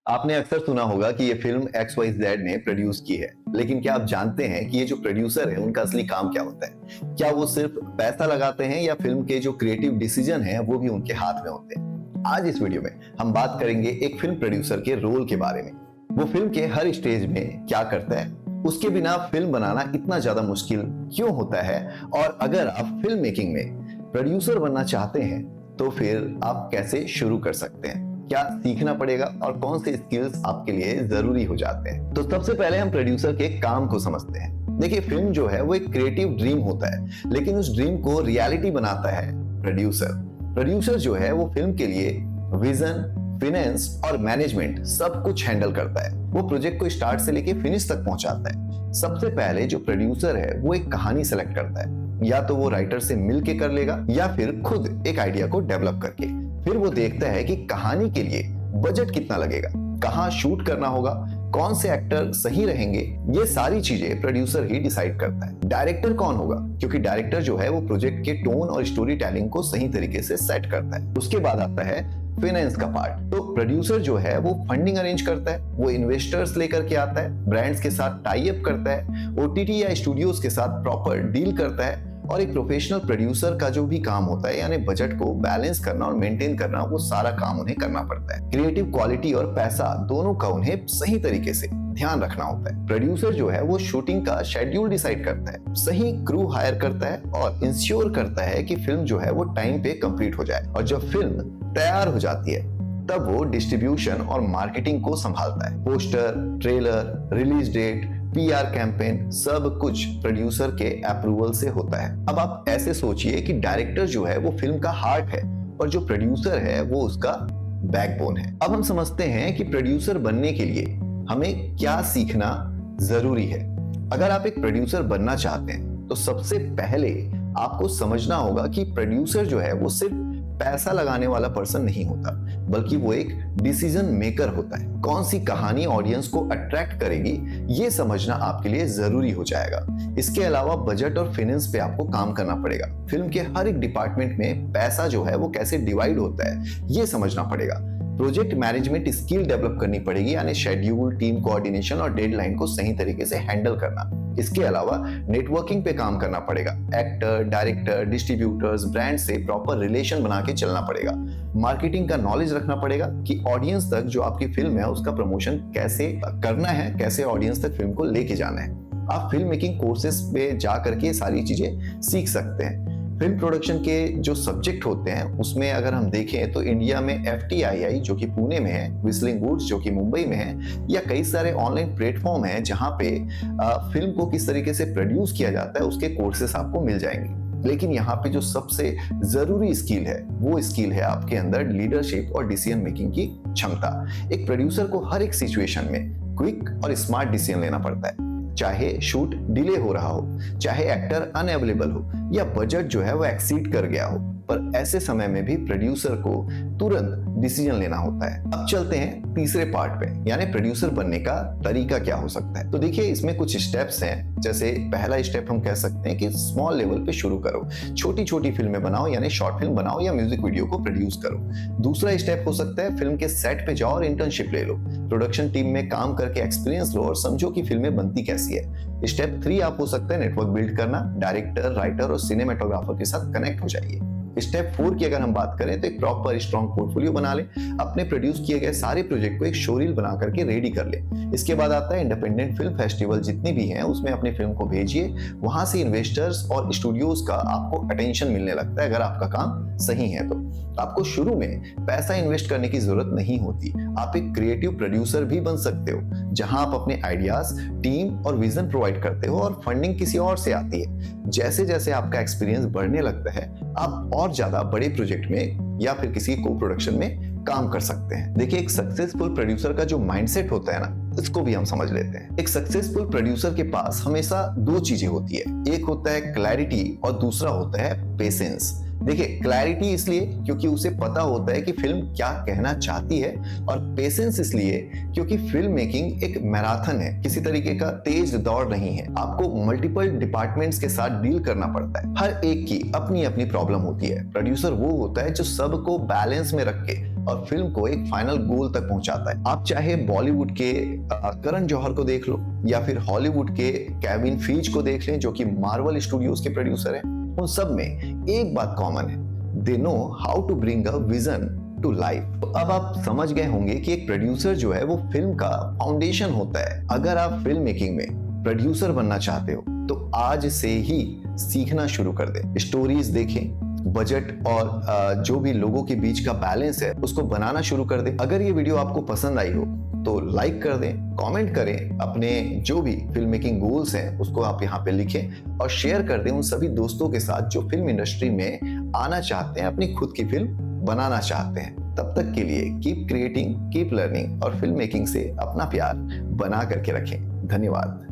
आपने अक्सर सुना होगा कि ये फिल्म XYZ ने प्रोड्यूस की है, लेकिन क्या आप जानते हैं कि ये जो प्रोड्यूसर है उनका असली काम क्या होता है? क्या वो सिर्फ पैसा लगाते हैं या फिल्म के जो क्रिएटिव डिसीजन हैं वो भी उनके हाथ में होते हैं? आज इस वीडियो में हम बात करेंगे एक फिल्म प्रोड्यूसर के रोल के बारे में। वो फिल्म के हर स्टेज में क्या करता है, उसके बिना फिल्म बनाना इतना ज्यादा मुश्किल क्यों होता है, और अगर आप फिल्म मेकिंग में प्रोड्यूसर बनना चाहते हैं तो फिर आप कैसे शुरू कर सकते हैं, क्या सीखना पड़ेगा और कौन से स्किल्स आपके लिए जरूरी हो जाते हैं। तो सबसे पहले हम प्रोड्यूसर के काम को समझते हैं। देखिए, फिल्म जो है वो एक क्रिएटिव ड्रीम होता है, लेकिन उस ड्रीम को रियलिटी बनाता है प्रोड्यूसर। प्रोड्यूसर जो है वो फिल्म के लिए विजन, फाइनेंस और मैनेजमेंट सब कुछ हैंडल करता है। वो प्रोजेक्ट को स्टार्ट से लेके फिनिश तक पहुंचाता है। सबसे पहले जो प्रोड्यूसर है वो एक कहानी सेलेक्ट करता है, या तो वो राइटर से मिलके कर लेगा या फिर खुद एक आइडिया को डेवलप करके। फिर वो देखता है कि कहानी के लिए बजट कितना लगेगा, कहाँ शूट करना होगा, कौन से एक्टर सही रहेंगे, ये सारी चीजें प्रोड्यूसर ही डिसाइड करता है। डायरेक्टर कौन होगा, क्योंकि डायरेक्टर जो है वो प्रोजेक्ट के टोन और स्टोरी टेलिंग को सही तरीके से सेट करता है। उसके बाद आता है फाइनेंस का पार्ट। तो प्रोड्यूसर जो है वो फंडिंग अरेंज करता है, वो इन्वेस्टर्स लेकर के आता है, ब्रांड्स के साथ टाई अप करता है, ओटीटी या स्टूडियोज के साथ प्रॉपर डील करता है। और एक प्रोफेशनल प्रोड्यूसर का जो भी काम होता है, यानी बजट को बैलेंस करना और मेंटेन करना, वो सारा काम उन्हें करना पड़ता है। क्रिएटिव क्वालिटी और पैसा दोनों का उन्हें सही तरीके से ध्यान रखना होता है। प्रोड्यूसर जो है वो शूटिंग का शेड्यूल डिसाइड करता है, सही क्रू हायर करता है और इंश्योर करता है कि फिल्म जो है वो टाइम पे कंप्लीट हो जाए। और जब फिल्म तैयार हो जाती है तब वो डिस्ट्रीब्यूशन और मार्केटिंग को संभालता है। Poster, trailer, release date, PR campaign, सब कुछ प्रोड्यूसर के अप्रूवल से होता है। अब आप ऐसे सोचिए कि डायरेक्टर जो है वो फिल्म का हार्ट है और जो प्रोड्यूसर है वो उसका बैकबोन है। अब हम समझते हैं कि प्रोड्यूसर बनने के लिए हमें क्या सीखना जरूरी है। अगर आप एक प्रोड्यूसर बनना चाहते हैं तो सबसे पहले आपको समझना होगा कि प्रोड्यूसर जो है वो सिर्फ पैसा लगाने वाला पर्सन नहीं होता, बल्कि वो एक डिसीजन मेकर होता है। कौन सी कहानी ऑडियंस को अट्रैक्ट करेगी, ये समझना आपके लिए जरूरी हो जाएगा। इसके अलावा बजट और फाइनेंस पे आपको काम करना पड़ेगा। फिल्म के हर एक डिपार्टमेंट में पैसा जो है वो कैसे डिवाइड होता है, ये समझना पड़ेगा। प्रोजेक्ट मैनेजमेंट स्किल डेवलप करनी पड़ेगी, यानी शेड्यूल, टीम कोऑर्डिनेशन और डेडलाइन को सही तरीके से हैंडल करना। इसके अलावा नेटवर्किंग पे काम करना पड़ेगा। एक्टर, डायरेक्टर, डिस्ट्रीब्यूटर्स, ब्रांड से प्रॉपर रिलेशन बना के चलना पड़ेगा। मार्केटिंग का नॉलेज रखना पड़ेगा कि ऑडियंस तक जो आपकी फिल्म है उसका प्रमोशन कैसे करना है, कैसे ऑडियंस तक फिल्म को लेके जाना है। आप फिल्म मेकिंग कोर्सेज पे जा करके सारी चीजें सीख सकते हैं। फिल्म प्रोडक्शन के जो सब्जेक्ट होते हैं उसमें अगर हम देखें तो इंडिया में FTII जो कि पुणे में है, व्हिstling वुड्स जो कि मुंबई में है, या कई सारे ऑनलाइन प्लेटफॉर्म हैं जहां पे फिल्म को किस तरीके से प्रोड्यूस किया जाता है उसके कोर्सेस आपको मिल जाएंगे। लेकिन यहाँ पे जो सबसे जरूरी स्किल है वो स्किल है आपके अंदर लीडरशिप और डिसीजन मेकिंग की क्षमता। एक प्रोड्यूसर को हर एक सिचुएशन में क्विक और स्मार्ट डिसीजन लेना पड़ता है, चाहे शूट डिले हो रहा हो, चाहे एक्टर अनअवेलेबल हो या बजट जो है वो एक्सीड कर गया हो। पर ऐसे समय में भी प्रोड्यूसर को तुरंत डिसीजन लेना होता है। अब चलते हैं तीसरे पार्ट पे, यानी प्रोड्यूसर बनने का तरीका क्या हो सकता है। तो देखिए, इसमें कुछ स्टेप्स हैं। जैसे पहला स्टेप हम कह सकते हैं कि स्मॉल लेवल पे शुरू करो, छोटी छोटी फिल्में बनाओ, यानी शॉर्ट फिल्म बनाओ या म्यूजिक वीडियो को प्रोड्यूस करो। दूसरा स्टेप हो सकता है फिल्म के सेट पे जाओ और इंटर्नशिप ले लो, प्रोडक्शन टीम में काम करके एक्सपीरियंस लो और समझो कि फिल्में बनती कैसी है। स्टेप 3 आप हो सकता है नेटवर्क बिल्ड करना, डायरेक्टर, राइटर और सिनेमेटोग्राफर के साथ कनेक्ट हो जाइए। स्टेप 4 की अगर हम बात करें तो एक प्रॉपर स्ट्रॉन्ग पोर्टफोलियो बना लें, अपने प्रोड्यूस किए गए सारे प्रोजेक्ट को एक शोरील बना करके रेडी कर लें। इसके बाद आता है इंडिपेंडेंट फिल्म फेस्टिवल, जितनी भी हैं उसमें अपनी फिल्म को भेजिए। वहां से इन्वेस्टर्स और स्टूडियोज का आपको अटेंशन मिलने लगता है। अगर आपका काम सही है तो आपको शुरू में पैसा इन्वेस्ट करने की जरूरत नहीं होती। आप एक क्रिएटिव प्रोड्यूसर भी बन सकते हो, जहां आप अपने आइडियाज, टीम और विजन प्रोवाइड करते हो और फंडिंग किसी और से आती है। जैसे जैसे आपका एक्सपीरियंस बढ़ने लगता है, आप और ज्यादा बड़े प्रोजेक्ट में या फिर किसी को प्रोडक्शन में काम कर सकते हैं। देखिए, एक सक्सेसफुल प्रोड्यूसर का जो माइंडसेट होता है ना, इसको भी हम समझ लेते हैं। एक सक्सेसफुल प्रोड्यूसर के पास हमेशा दो चीजें होती है, एक होता है क्लैरिटी और दूसरा होता है पेशेंस। देखिए, क्लैरिटी इसलिए क्योंकि उसे पता होता है कि फिल्म क्या कहना चाहती है, और पेशेंस इसलिए क्योंकि फिल्म मेकिंग एक मैराथन है, किसी तरीके का तेज दौड़ नहीं है। आपको मल्टीपल डिपार्टमेंट्स के साथ डील करना पड़ता है, हर एक की अपनी अपनी प्रॉब्लम होती है। प्रोड्यूसर वो होता है जो सबको बैलेंस में रख के और फिल्म को एक फाइनल गोल तक पहुंचाता है। आप चाहे बॉलीवुड के करण जौहर को देख लो या फिर हॉलीवुड के केविन फीज को देख लें जो कि मार्वल स्टूडियोज के प्रोड्यूसर हैं, उन सब में एक बात कॉमन है, they know how to bring a vision to life. अब आप समझ गए होंगे कि एक प्रोड्यूसर जो है वो फिल्म का फाउंडेशन होता है। अगर आप फिल्म मेकिंग में प्रोड्यूसर बनना चाहते हो तो आज से ही सीखना शुरू कर दें। स्टोरीज देखें, बजट और जो भी लोगों के बीच का बैलेंस है उसको बनाना शुरू कर दें। अगर ये वीडियो आपको पसंद आई हो तो लाइक कर दें, कमेंट करें, अपने जो भी फिल्म मेकिंग गोल्स हैं उसको आप यहाँ पे लिखें और शेयर कर दें उन सभी दोस्तों के साथ जो फिल्म इंडस्ट्री में आना चाहते हैं, अपनी खुद की फिल्म बनाना चाहते हैं। तब तक के लिए कीप क्रिएटिंग, कीप लर्निंग और फिल्म मेकिंग से अपना प्यार बना करके रखें। धन्यवाद।